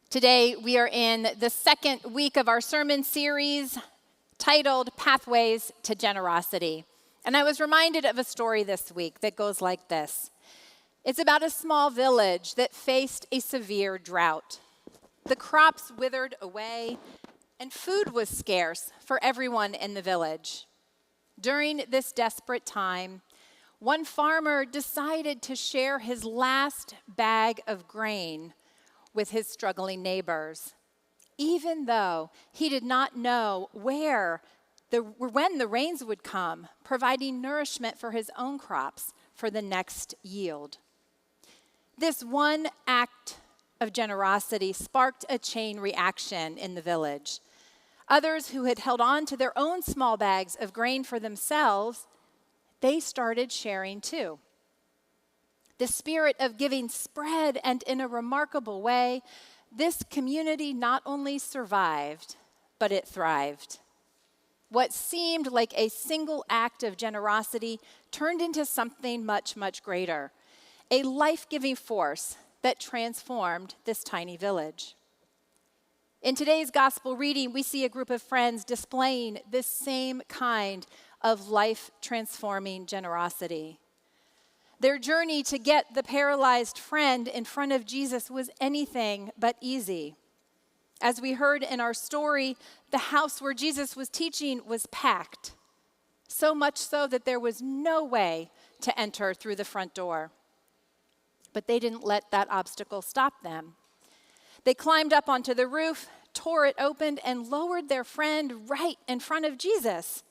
Today, we are in the second week of our sermon series titled Pathways to Generosity. And I was reminded of a story this week that goes like this. It's about a small village that faced a severe drought. The crops withered away, and food was scarce for everyone in the village. During this desperate time, one farmer decided to share his last bag of grain with his struggling neighbors, even though he did not know when the rains would come, providing nourishment for his own crops for the next yield. This one act of generosity sparked a chain reaction in the village. Others who had held on to their own small bags of grain for themselves, they started sharing too. The spirit of giving spread, and in a remarkable way, this community not only survived, but it thrived. What seemed like a single act of generosity turned into something much, much greater, a life-giving force that transformed this tiny village. In today's gospel reading, we see a group of friends displaying this same kind of life-transforming generosity. Their journey to get the paralyzed friend in front of Jesus was anything but easy. As we heard in our story, the house where Jesus was teaching was packed, so much so that there was no way to enter through the front door. But they didn't let that obstacle stop them. They climbed up onto the roof, tore it open, and lowered their friend right in front of Jesus.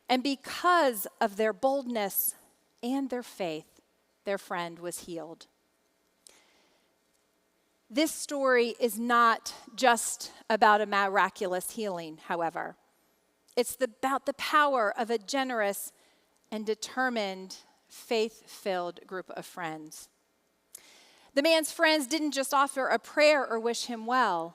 And because of their boldness and their faith, their friend was healed. This story is not just about a miraculous healing, however. It's about the power of a generous and determined, faith-filled group of friends. The man's friends didn't just offer a prayer or wish him well.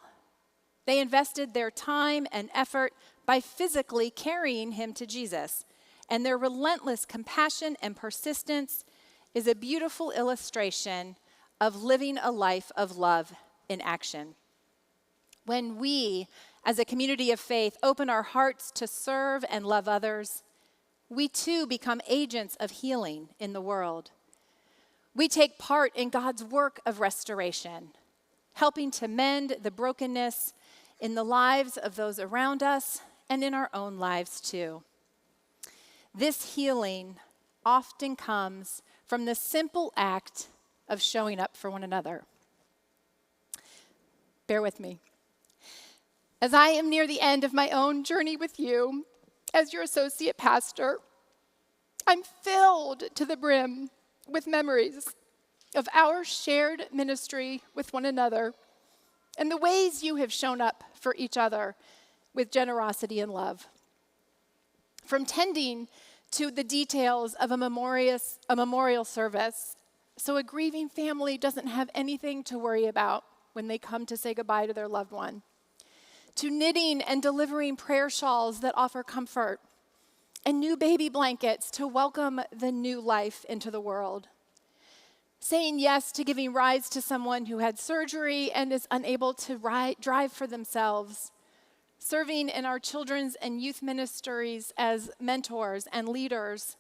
They invested their time and effort by physically carrying him to Jesus. And their relentless compassion and persistence is a beautiful illustration of living a life of love in action. When we, as a community of faith, open our hearts to serve and love others, we too become agents of healing in the world. We take part in God's work of restoration, helping to mend the brokenness in the lives of those around us and in our own lives too. This healing often comes from the simple act of showing up for one another. Bear with me. As I am near the end of my own journey with you as your associate pastor, I'm filled to the brim with memories of our shared ministry with one another and the ways you have shown up for each other with generosity and love. From tending to the details of a memorial service, so a grieving family doesn't have anything to worry about when they come to say goodbye to their loved one, to knitting and delivering prayer shawls that offer comfort, and new baby blankets to welcome the new life into the world, saying yes to giving rides to someone who had surgery and is unable to drive for themselves, serving in our children's and youth ministries as mentors and leaders,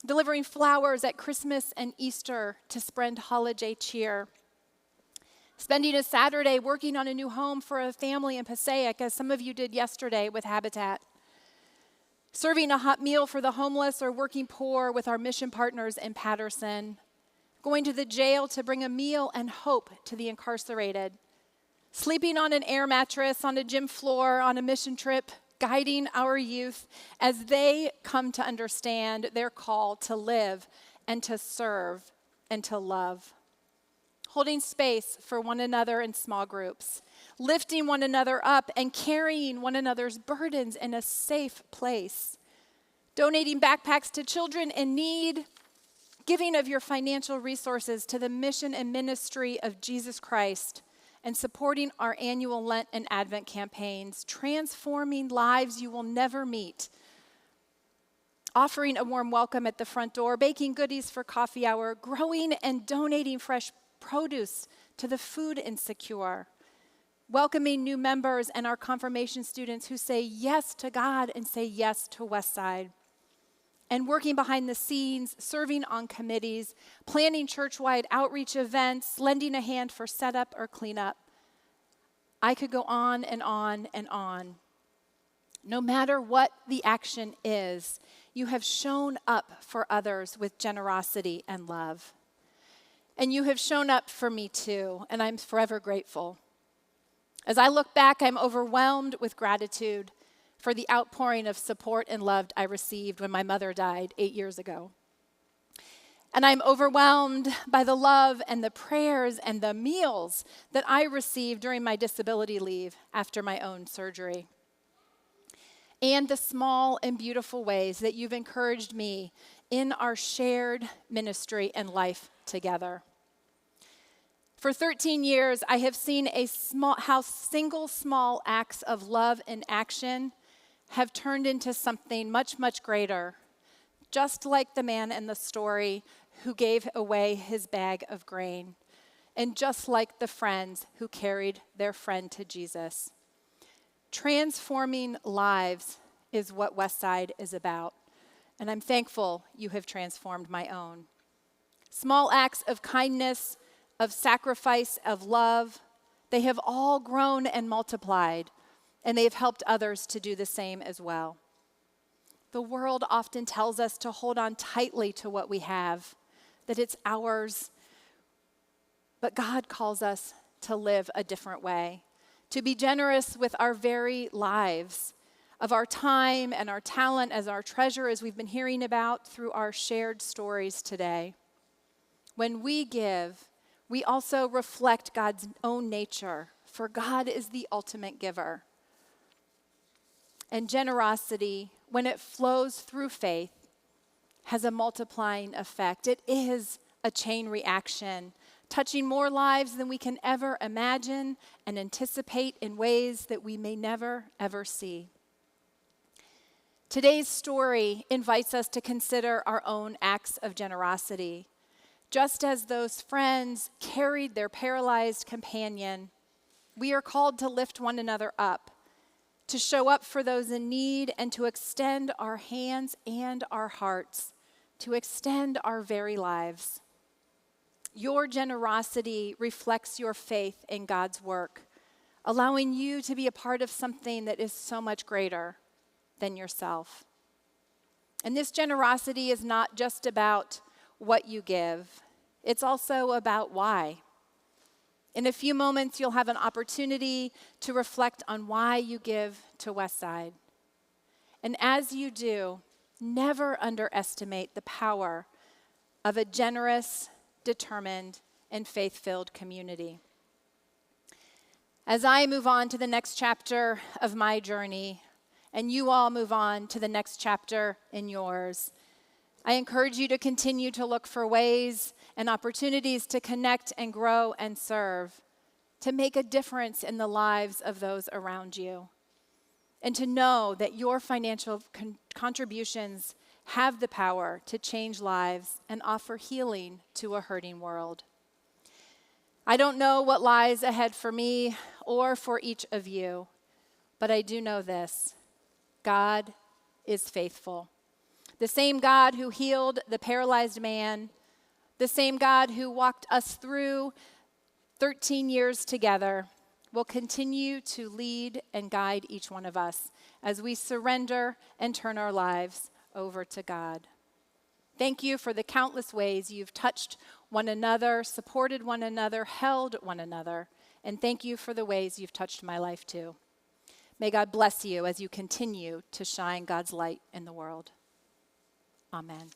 delivering flowers at Christmas and Easter to spread holiday cheer, spending a Saturday working on a new home for a family in Passaic, as some of you did yesterday with Habitat, serving a hot meal for the homeless or working poor with our mission partners in Patterson, going to the jail to bring a meal and hope to the incarcerated, sleeping on an air mattress, on a gym floor, on a mission trip, guiding our youth as they come to understand their call to live and to serve and to love. Holding space for one another in small groups, lifting one another up and carrying one another's burdens in a safe place, donating backpacks to children in need, giving of your financial resources to the mission and ministry of Jesus Christ, and supporting our annual Lent and Advent campaigns, transforming lives you will never meet, offering a warm welcome at the front door, baking goodies for coffee hour, growing and donating fresh produce to the food insecure, welcoming new members and our confirmation students who say yes to God and say yes to Westside, and working behind the scenes, serving on committees, planning church-wide outreach events, lending a hand for setup or cleanup. I could go on and on and on. No matter what the action is, you have shown up for others with generosity and love. And you have shown up for me too, and I'm forever grateful. As I look back, I'm overwhelmed with gratitude for the outpouring of support and love I received when my mother died 8 years ago. And I'm overwhelmed by the love and the prayers and the meals that I received during my disability leave after my own surgery. And the small and beautiful ways that you've encouraged me in our shared ministry and life together. For 13 years, I have seen how single small acts of love and action have turned into something much, much greater, just like the man in the story who gave away his bag of grain, and just like the friends who carried their friend to Jesus. Transforming lives is what Westside is about, and I'm thankful you have transformed my own. Small acts of kindness, of sacrifice, of love, they have all grown and multiplied, and they have helped others to do the same as well. The world often tells us to hold on tightly to what we have, that it's ours, but God calls us to live a different way, to be generous with our very lives, of our time and our talent as our treasure, as we've been hearing about through our shared stories today. When we give, we also reflect God's own nature, for God is the ultimate giver. And generosity, when it flows through faith, has a multiplying effect. It is a chain reaction, touching more lives than we can ever imagine and anticipate in ways that we may never, ever see. Today's story invites us to consider our own acts of generosity. Just as those friends carried their paralyzed companion, we are called to lift one another up, to show up for those in need, and to extend our hands and our hearts, to extend our very lives. Your generosity reflects your faith in God's work, allowing you to be a part of something that is so much greater than yourself. And this generosity is not just about what you give. It's also about why. In a few moments, you'll have an opportunity to reflect on why you give to Westside. And as you do, never underestimate the power of a generous, determined, and faith-filled community. As I move on to the next chapter of my journey, and you all move on to the next chapter in yours, I encourage you to continue to look for ways and opportunities to connect and grow and serve, to make a difference in the lives of those around you, and to know that your financial contributions have the power to change lives and offer healing to a hurting world. I don't know what lies ahead for me or for each of you, but I do know this: God is faithful. The same God who healed the paralyzed man, the same God who walked us through 13 years together, will continue to lead and guide each one of us as we surrender and turn our lives over to God. Thank you for the countless ways you've touched one another, supported one another, held one another, and thank you for the ways you've touched my life too. May God bless you as you continue to shine God's light in the world. Amen.